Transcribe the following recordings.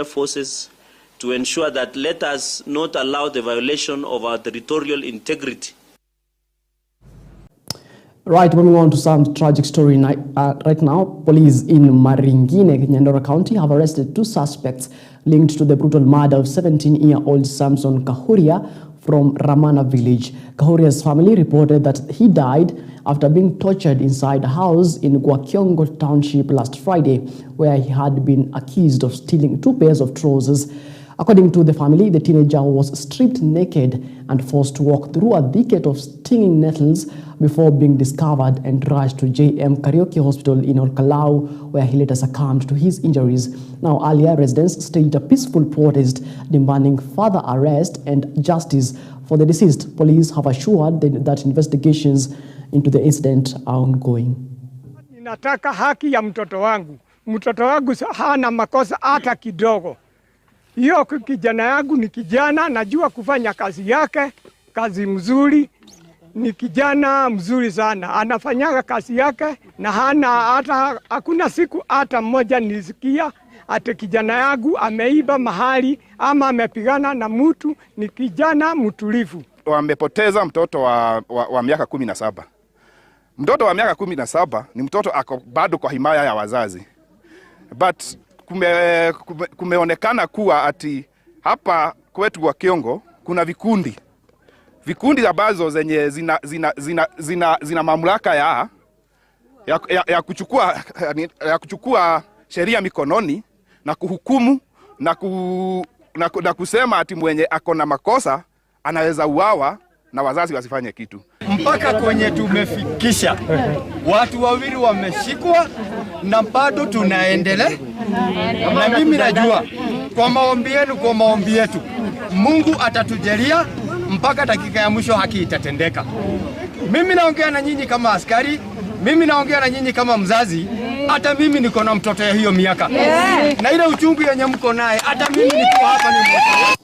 forces to ensure that let us not allow the violation of our territorial integrity. Right, moving on to some tragic story right now. Police in Maringine, Nyandora County have arrested 2 suspects linked to the brutal murder of 17-year-old Samson Kahuria from Ramana village. Kahuria's family reported that he died after being tortured inside a house in Gwakyongo Township last Friday, where he had been accused of stealing 2 pairs of trousers. According to the family, the teenager was stripped naked and forced to walk through a thicket of stinging nettles before being discovered and rushed to JM Karaoke Hospital in Olkalau, where he later succumbed to his injuries. Now, earlier, residents staged a peaceful protest demanding further arrest and justice for the deceased. Police have assured that investigations into the incident are ongoing. Ninataka haki ya mtoto wangu. Mtoto wangu hana makosa hata kidogo. Hiyo kijana yangu ni kijana, najua kufanya kazi yake, kazi mzuri. Ni kijana mzuri sana, anafanyaga kazi yake na hakuna siku hata mmoja nisikia ate kijana yangu ameiba mahali ama amepigana na mtu. Ni kijana mtulivu. Wamepoteza mtoto wa miaka 17. Mtoto wa miaka 17 ni mtoto ako bado kwa himaya ya wazazi. But kumeonekana kuwa ati hapa kwetu wa Kiongo kuna vikundi ambazo zenye zina mamlaka ya kuchukua sheria mikononi na kuhukumu na kusema ati mwenye ako na makosa anaweza uawa na wazazi wasifanye kitu. Mpaka kwenye tumefikisha watu wawili wameshikwa na bado tunaendelea. Na mimi najua kwa maombi yenu, kwa maombi yetu, Mungu atatujalia mpaka dakika ya mwisho haki itatendeka. Mimi naongea na nyinyi kama askari, mimi naongea na nyinyi kama mzazi, hata mimi niko na mtoto ya hiyo miaka. Na ile uchungu yenye mko naye, hata mimi niko hapa ni mmoja.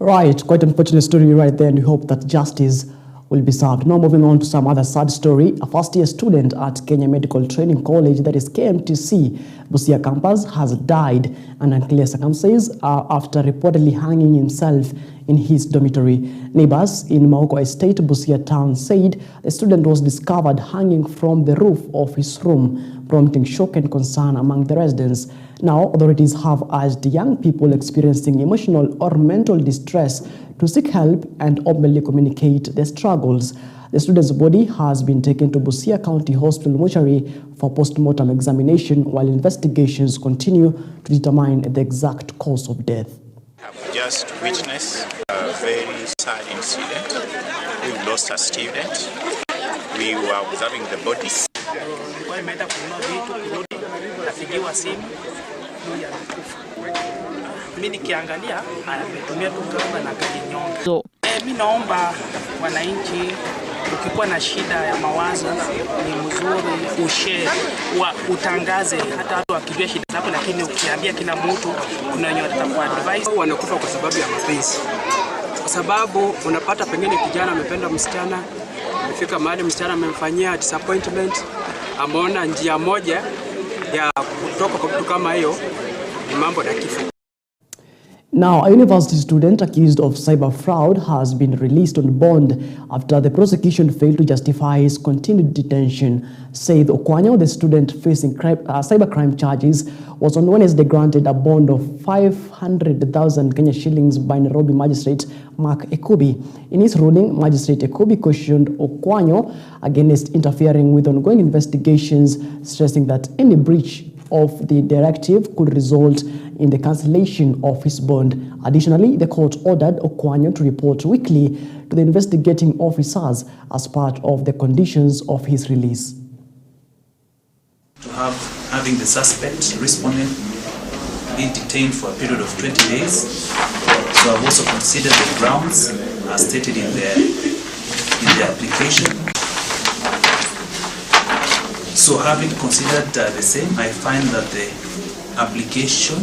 Right, quite unfortunate story right there, and we hope that justice will be served. Now moving on to some other sad story. A first-year student at Kenya Medical Training College, that is KMTC, Busia campus, has died in unclear circumstances after reportedly hanging himself in his dormitory. Neighbors in Maoko Estate, Busia town, said the student was discovered hanging from the roof of his room, prompting shock and concern among the residents. Now, authorities have urged young people experiencing emotional or mental distress to seek help and openly communicate their struggles. The student's body has been taken to Busia County Hospital mortuary for post-mortem examination, while investigations continue to determine the exact cause of death. I've just witnessed a very sad incident. We've lost a student. We were observing the bodies. Mimi nikiangalia ametumia tukamba na kalinyonga. So mimi naomba wananchi, ukikuwa na shida ya mawazo ni mzuri ushare, utangaze hata watu wakijua shida zako, lakini ukiambia kila mtu kuna wenye watakuwa advice. Wanakufa kwa sababu ya mapenzi. Kwa sababu unapata pengine kijana amependa msichana, amefika mahali msichana amemfanyia disappointment, ameona njia moja ya kutoka kwa kitu kama hiyo ni mambo na kifo. Now, a university student accused of cyber fraud has been released on bond after the prosecution failed to justify his continued detention. Said Okwanyo, the student facing cybercrime charges, was on Wednesday granted a bond of 500,000 Kenya shillings by Nairobi magistrate Mark Ekubi. In his ruling, Magistrate Ekubi cautioned Okwanyo against interfering with ongoing investigations, stressing that any breach of the directive could result in the cancellation of his bond. Additionally, the court ordered Okwanyo to report weekly to the investigating officers as part of the conditions of his release. To having the suspect respondent be detained for a period of 20 days. So I've also considered the grounds as stated in the application. So having considered the same, I find that the application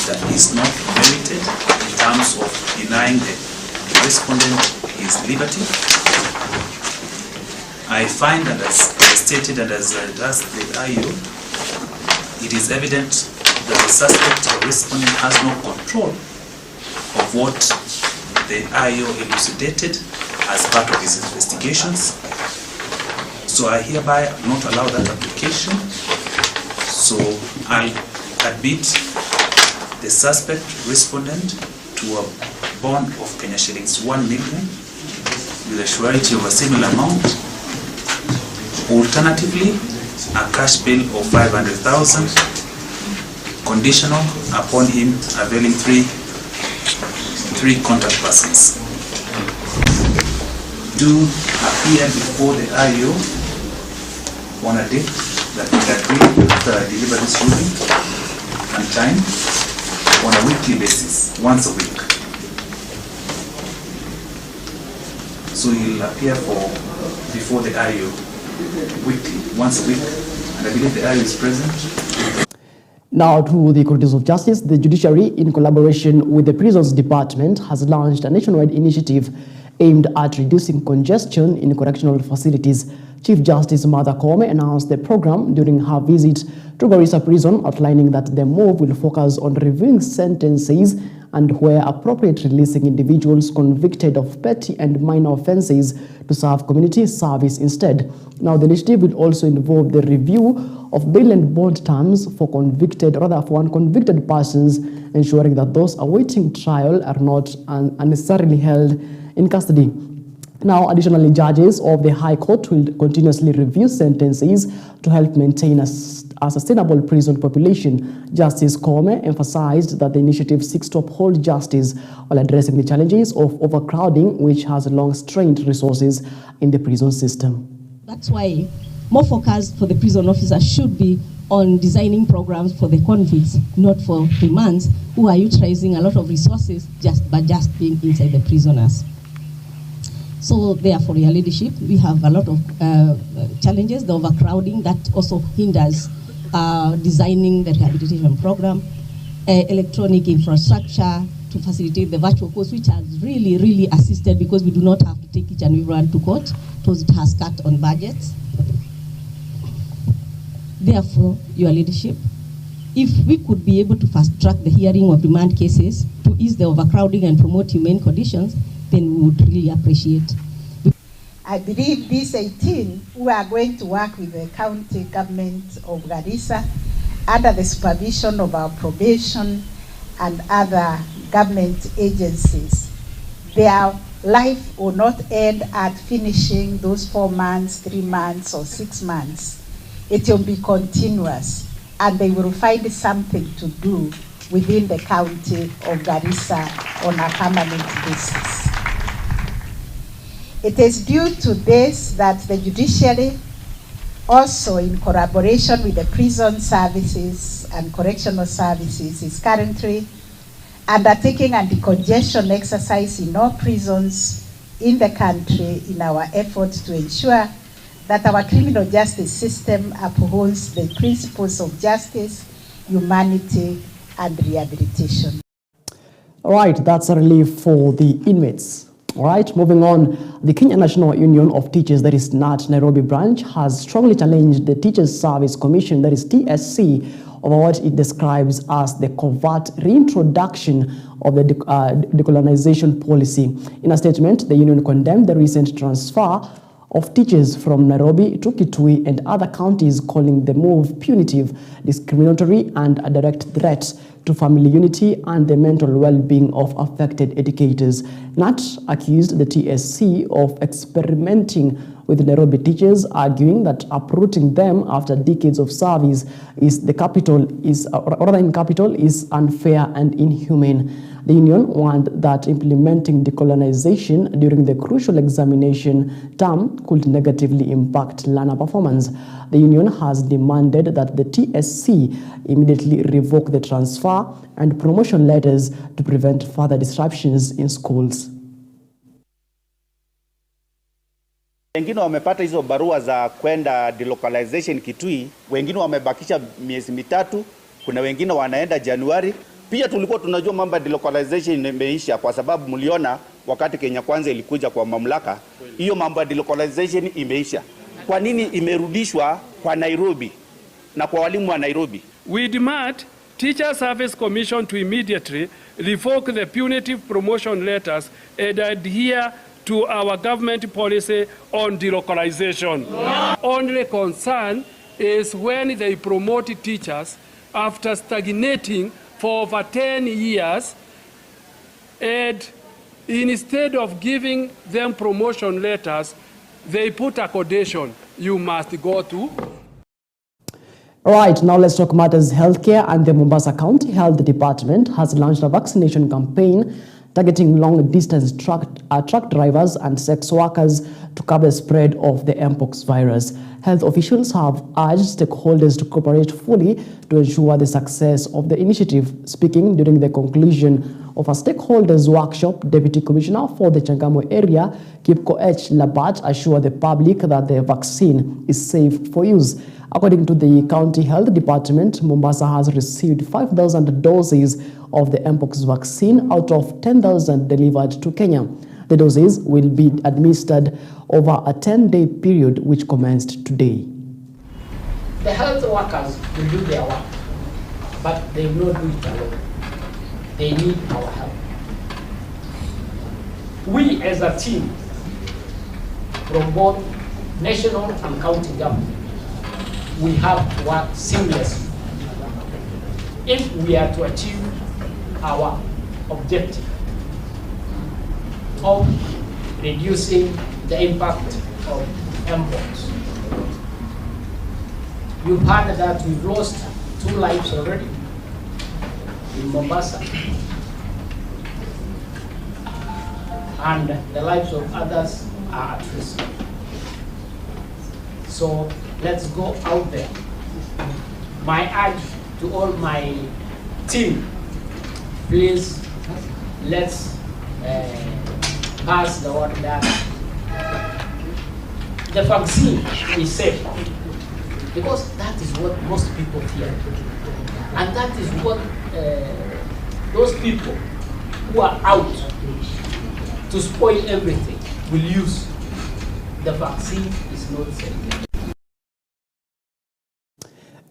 that is not merited in terms of denying the respondent his liberty. I find that as stated and as the IU, it is evident that the suspect or respondent has no control of what the IO elucidated as part of his investigations. So I hereby not allow that application. So I'll admit the suspect respondent to a bond of Kenya shillings 1 million with a surety of a similar amount. Alternatively, a cash bail of 500,000 conditional upon him availing three contact persons. Do appear before the IO on a date that we agree after I deliver this ruling and time on a weekly basis, once a week. So he'll appear before the IO weekly, once a week, and I believe the IO is present. Now to the Corridors of Justice, the judiciary, in collaboration with the Prisons Department, has launched a nationwide initiative aimed at reducing congestion in correctional facilities. Chief Justice Martha Koome announced the program during her visit to Garissa Prison, outlining that the move will focus on reviewing sentences and, where appropriate, releasing individuals convicted of petty and minor offences to serve community service instead. Now, the initiative will also involve the review of bail and bond terms for unconvicted persons, ensuring that those awaiting trial are not unnecessarily held in custody. Now, additionally, judges of the High Court will continuously review sentences to help maintain a sustainable prison population. Justice Koome emphasized that the initiative seeks to uphold justice while addressing the challenges of overcrowding, which has long strained resources in the prison system. That's why more focus for the prison officers should be on designing programs for the convicts, not for remands who are utilizing a lot of resources by just being inside the prisoners. So therefore, your leadership, we have a lot of challenges, the overcrowding that also hinders designing the rehabilitation program, electronic infrastructure to facilitate the virtual course, which has really assisted because we do not have to take each and everyone to court, because it has cut on budgets. Therefore, your leadership, if we could be able to fast track the hearing of remand cases to ease the overcrowding and promote humane conditions, then we would really appreciate. I believe these 18 who are going to work with the county government of Garissa under the supervision of our probation and other government agencies, their life will not end at finishing those 4 months, 3 months, or 6 months. It will be continuous, and they will find something to do within the county of Garissa on a permanent basis. It is due to this that the judiciary, also in collaboration with the prison services and correctional services, is currently undertaking a decongestion exercise in all prisons in the country in our efforts to ensure that our criminal justice system upholds the principles of justice, humanity, and rehabilitation. All right, that's a relief for the inmates. All right, moving on, the Kenya National Union of Teachers, that is NAT Nairobi branch, has strongly challenged the Teachers Service Commission, that is TSC, over what it describes as the covert reintroduction of the decolonization policy. In a statement, the union condemned the recent transfer of teachers from Nairobi to Kitui and other counties, calling the move punitive, discriminatory, and a direct threat to family unity and the mental well-being of affected educators. NAT accused the TSC of experimenting with Nairobi teachers, arguing that uprooting them after decades of service in capital is unfair and inhumane. The union warned that implementing decolonization during the crucial examination term could negatively impact learner performance. The union has demanded that the TSC immediately revoke the transfer and promotion letters to prevent further disruptions in schools. Wengine wamepata hizo barua za kwenda delocalization Kitui, wengine wamebakisha miezi mitatu, kuna wengine wanaenda Januari. Pia tulikuwa tunajua mambo ya delocalization imeisha kwa sababu mliona wakati Kenya Kwanza ilikuja kwa mamlaka, hiyo mambo ya delocalization imeisha. Kwa nini imerudishwa kwa Nairobi na kwa walimu wa Nairobi? We demand Teacher Service Commission to immediately revoke the punitive promotion letters and adhere to our government policy on delocalization. Yeah. Only concern is when they promote teachers after stagnating for over 10 years, and instead of giving them promotion letters, they put a condition: you must go to. All right, now let's talk matters healthcare. And the Mombasa County Health Department has launched a vaccination campaign targeting long-distance truck drivers and sex workers to curb the spread of the Mpox virus. Health officials have urged stakeholders to cooperate fully to ensure the success of the initiative. Speaking during the conclusion of a stakeholders workshop, Deputy Commissioner for the Changamwe area, Kipko H. Labat, assured the public that the vaccine is safe for use. According to the County Health Department, Mombasa has received 5,000 doses of the Mpox vaccine out of 10,000 delivered to Kenya. The doses will be administered over a 10-day period, which commenced today. The health workers will do their work, but they will not do it alone. They need our help. We as a team from both national and county government, we have to work seamlessly if we are to achieve our objective of reducing the impact of Mpox. You've heard that we've lost 2 lives already in Mombasa, and the lives of others are at risk. So let's go out there. My urge to all my team, please, let's pass the word that the vaccine is safe, because that is what most people fear, and that is what those people who are out to spoil everything will use. The vaccine is not safe.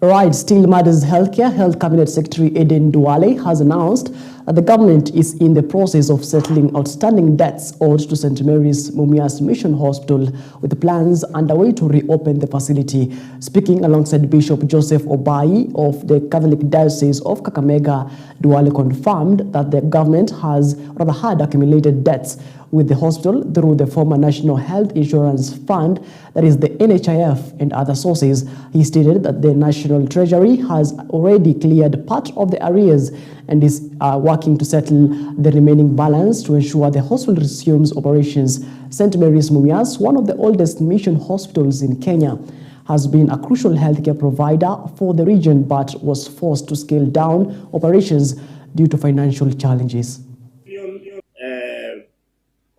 Right, still matters healthcare. Health Cabinet Secretary Eden Duale has announced that the government is in the process of settling outstanding debts owed to St. Mary's Mumias Mission Hospital, with plans underway to reopen the facility. Speaking alongside Bishop Joseph Obai of the Catholic Diocese of Kakamega, Duale confirmed that the government had accumulated debts with the hospital through the former National Health Insurance Fund, that is the NHIF, and other sources. He stated that the National Treasury has already cleared part of the arrears and is working to settle the remaining balance to ensure the hospital resumes operations. St. Mary's Mumias, one of the oldest mission hospitals in Kenya, has been a crucial healthcare provider for the region, but was forced to scale down operations due to financial challenges.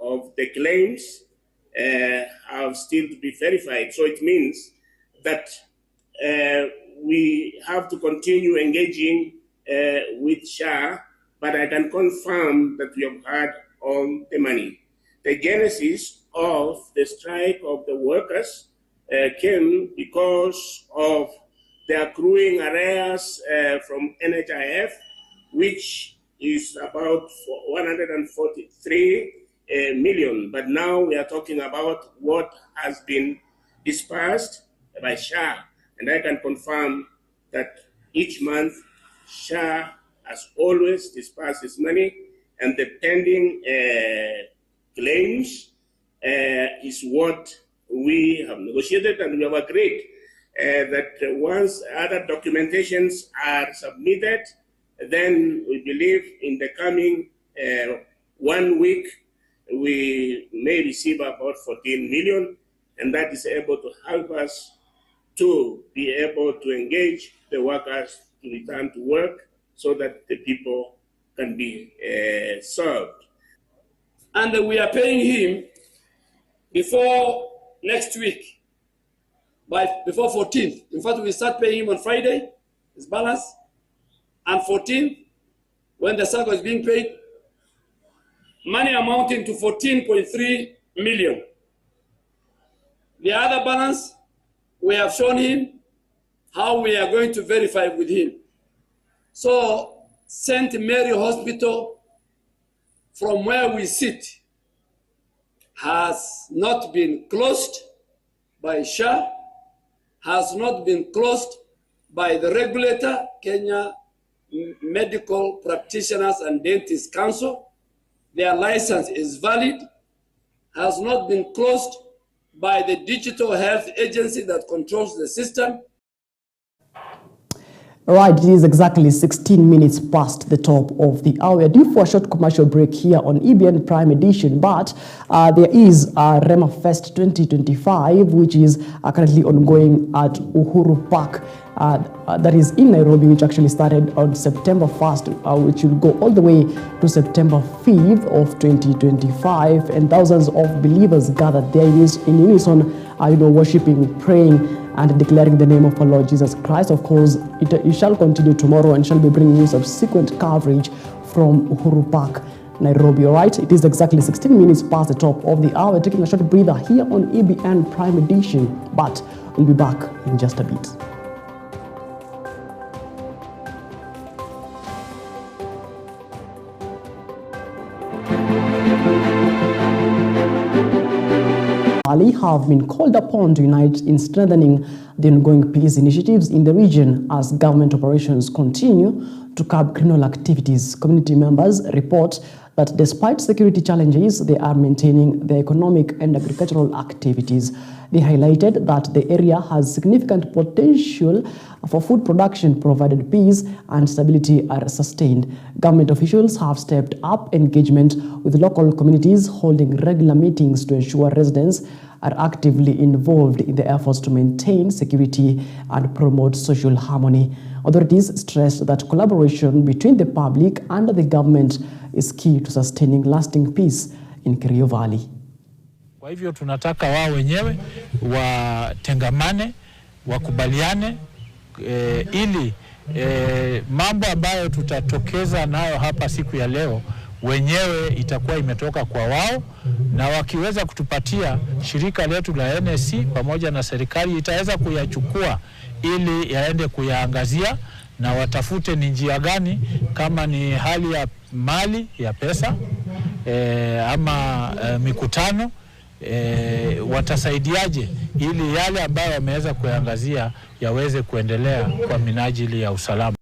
Of the claims have still to be verified. So it means that we have to continue engaging with SHA, but I can confirm that we have had all the money. The genesis of the strike of the workers came because of the accruing arrears from NHIF, which is about 143 million, but now we are talking about what has been dispersed by SHA, and I can confirm that each month SHA has always dispersed its money, and the pending claims is what we have negotiated, and we have agreed that once other documentations are submitted, then we believe in the coming 1 week we may receive about 14 million, and that is able to help us to be able to engage the workers to return to work so that the people can be served. And we are paying him before next week, before 14th. In fact, we start paying him on Friday, his balance, and 14th, when the cycle is being paid, money amounting to 14.3 million. The other balance, we have shown him how we are going to verify with him. So St. Mary Hospital, from where we sit, has not been closed by SHA, has not been closed by the regulator, Kenya Medical Practitioners and Dentists Council. Their license is valid, has not been closed by the Digital Health Agency that controls the system. Right, it is exactly 16 minutes past the top of the hour. Due for a short commercial break here on EBN Prime Edition, but there is Rema Fest 2025, which is currently ongoing at Uhuru Park. That is in Nairobi, which actually started on September 1st, which will go all the way to September 5th of 2025, and thousands of believers gathered there in unison, worshiping, praying, and declaring the name of our Lord Jesus Christ. Of course, it shall continue tomorrow and shall be bringing you subsequent coverage from Uhuru Park, Nairobi. All right, it is exactly 16 minutes past the top of the hour. Taking a short breather here on EBN Prime Edition, but we'll be back in just a bit. Have been called upon to unite in strengthening the ongoing peace initiatives in the region as government operations continue to curb criminal activities. Community members report that despite security challenges, they are maintaining their economic and agricultural activities. They highlighted that the area has significant potential for food production provided peace and stability are sustained. Government officials have stepped up engagement with local communities, holding regular meetings to ensure residents are actively involved in the efforts to maintain security and promote social harmony. Authorities stressed that collaboration between the public and the government is key to sustaining lasting peace in Kerio Valley. Kwa hivyo tunataka wao wenyewe watengamane, wakubaliane ili mambo ambayo tutatokeza nayo hapa siku ya leo wenyewe itakuwa imetoka kwa wao, na wakiweza kutupatia shirika letu la NSC pamoja na serikali itaweza kuyachukua ili yaende kuyaangazia na watafute ni njia gani, kama ni hali ya mali ya pesa ama mikutano watasaidiaje ili yale ambayo wameweza kuyaangazia yaweze kuendelea kwa minajili ya usalama.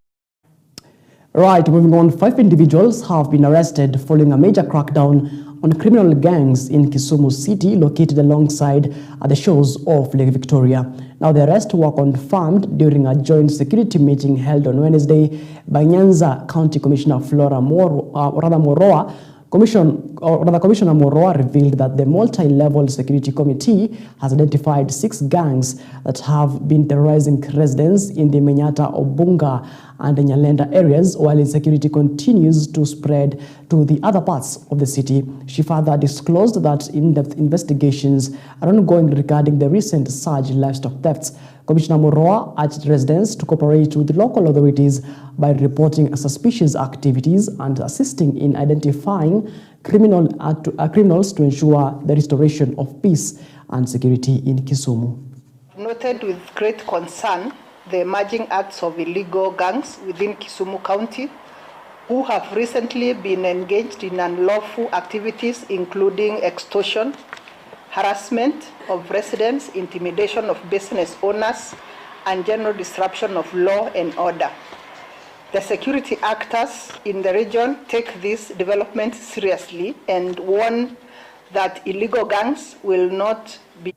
Right, moving on, 5 individuals have been arrested following a major crackdown on criminal gangs in Kisumu City, located alongside the shores of Lake Victoria. Now, the arrests were confirmed during a joint security meeting held on Wednesday by Nyanza County Commissioner Moroa. Commissioner Moroa revealed that the multi-level security committee has identified 6 gangs that have been terrorizing residents in the Menyata, Obunga, and the Nyalenda areas, while insecurity continues to spread to the other parts of the city. She further disclosed that in-depth investigations are ongoing regarding the recent surge in livestock thefts. Commissioner Moroa urged residents to cooperate with the local authorities by reporting suspicious activities and assisting in identifying criminals to ensure the restoration of peace and security in Kisumu. Noted with great concern the emerging acts of illegal gangs within Kisumu County, who have recently been engaged in unlawful activities including extortion, harassment of residents, intimidation of business owners, and general disruption of law and order. The security actors in the region take this development seriously and warn that illegal gangs will not be.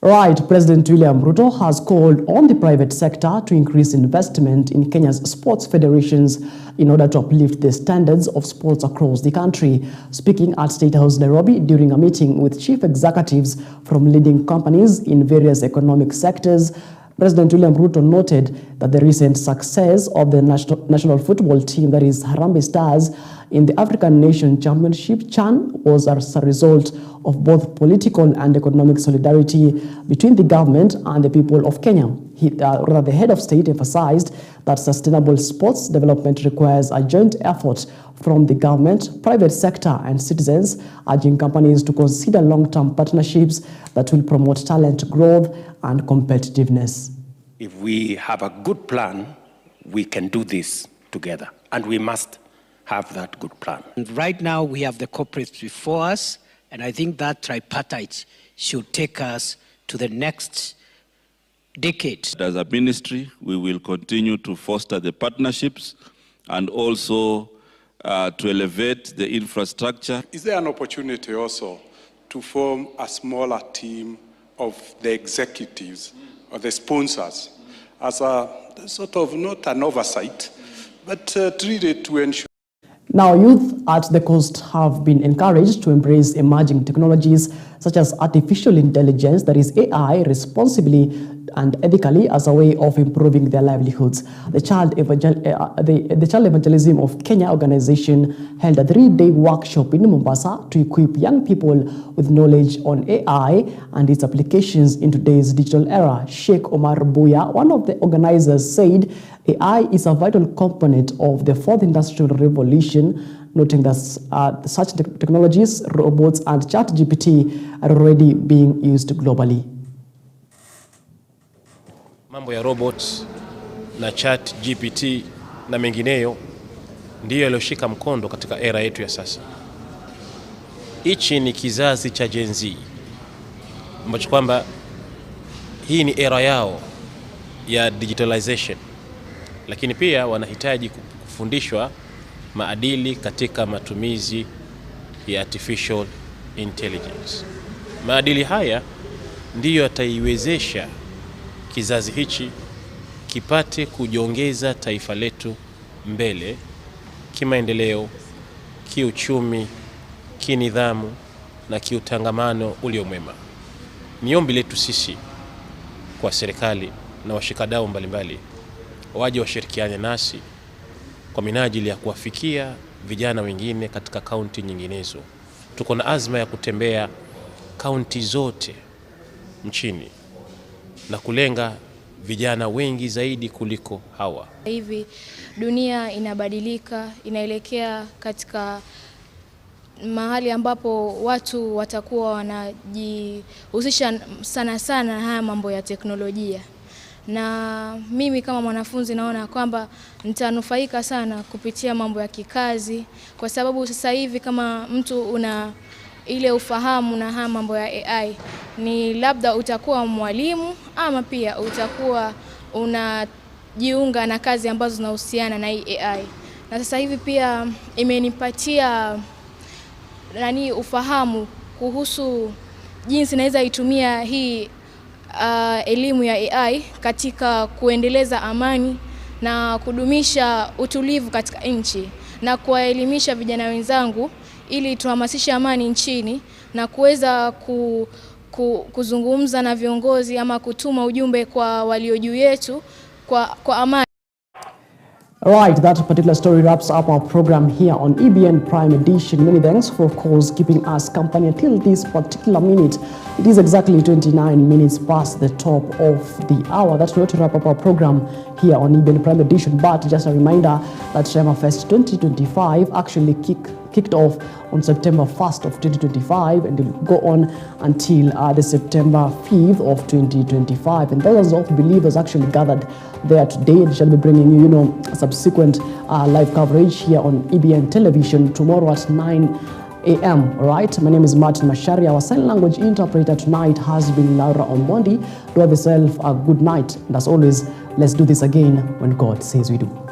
Right, President William Ruto has called on the private sector to increase investment in Kenya's sports federations in order to uplift the standards of sports across the country. Speaking at State House Nairobi during a meeting with chief executives from leading companies in various economic sectors, President William Ruto noted that the recent success of the national football team, that is Harambee Stars, in the African Nation Championship (CHAN) was as a result of both political and economic solidarity between the government and the people of Kenya. The head of state emphasized that sustainable sports development requires a joint effort from the government, private sector, and citizens, urging companies to consider long-term partnerships that will promote talent growth and competitiveness. If we have a good plan, we can do this. together. And we must have that good plan. And right now we have the corporates before us, and I think that tripartite should take us to the next decade. As a ministry, we will continue to foster the partnerships and also to elevate the infrastructure. Is there an opportunity also to form a smaller team of the executives or the sponsors as a sort of not an oversight, but treated to ensure? Now, youth at the coast have been encouraged to embrace emerging technologies such as artificial intelligence, that is AI, responsibly and ethically as a way of improving their livelihoods. The Child Evangelism of Kenya organization held a 3-day workshop in Mombasa to equip young people with knowledge on AI and its applications in today's digital era. Sheikh Omar Buya, one of the organizers, said AI is a vital component of the 4th Industrial Revolution, noting that such technologies, robots and ChatGPT are already being used globally. Mambo ya robots na ChatGPT na mengineyo ndiyo yaliyoshika mkondo katika era yetu ya sasa. Hichi ni kizazi cha Gen Z ambacho kwamba hii ni era yao ya digitalization, lakini pia wanahitaji kufundishwa maadili katika matumizi ya artificial intelligence. Maadili haya ndiyo yataiwezesha kizazi hichi kipate kujiongeza taifa letu mbele kimaendeleo, kiuchumi, kinidhamu na kiutangamano uliomwema. Ni ombi letu sisi kwa serikali na washikadau mbalimbali waje washirikiane nasi kwa minajili ya kuwafikia vijana wengine katika kaunti nyinginezo. Tuko na azma ya kutembea kaunti zote nchini na kulenga vijana wengi zaidi kuliko hawa. Hivi dunia inabadilika, inaelekea katika mahali ambapo watu watakuwa wanajihusisha sana na haya mambo ya teknolojia. Na mimi kama mwanafunzi naona kwamba nitanufaika sana kupitia mambo ya kikazi, kwa sababu sasa hivi kama mtu una ile ufahamu na haya mambo ya AI, ni labda utakuwa mwalimu ama pia utakuwa unajiunga na kazi ambazo zinahusiana na hii AI. Na sasa hivi pia imenipatia ufahamu kuhusu jinsi naweza itumia hii elimu ya AI katika kuendeleza amani na kudumisha utulivu katika nchi, na kuwaelimisha vijana wenzangu ili tuhamasishe amani nchini na kuweza kuzungumza na viongozi ama kutuma ujumbe kwa walio juu yetu kwa amani. Right, that particular story wraps up our program here on EBN Prime Edition. Many thanks for, of course, keeping us company until this particular minute. It is exactly 29 minutes past the top of the hour. That's not to wrap up our program here on EBN Prime Edition. But just a reminder that Shema Fest 2025 actually kicked off on September 1st of 2025 and will go on until the September 5th of 2025. And thousands of believers actually gathered there today, and shall be bringing you, subsequent live coverage here on EBN television tomorrow at 9 a.m. Right? My name is Martin Macharia. Our sign language interpreter tonight has been Laura Omondi. Do have yourself a good night. And as always, let's do this again when God says we do.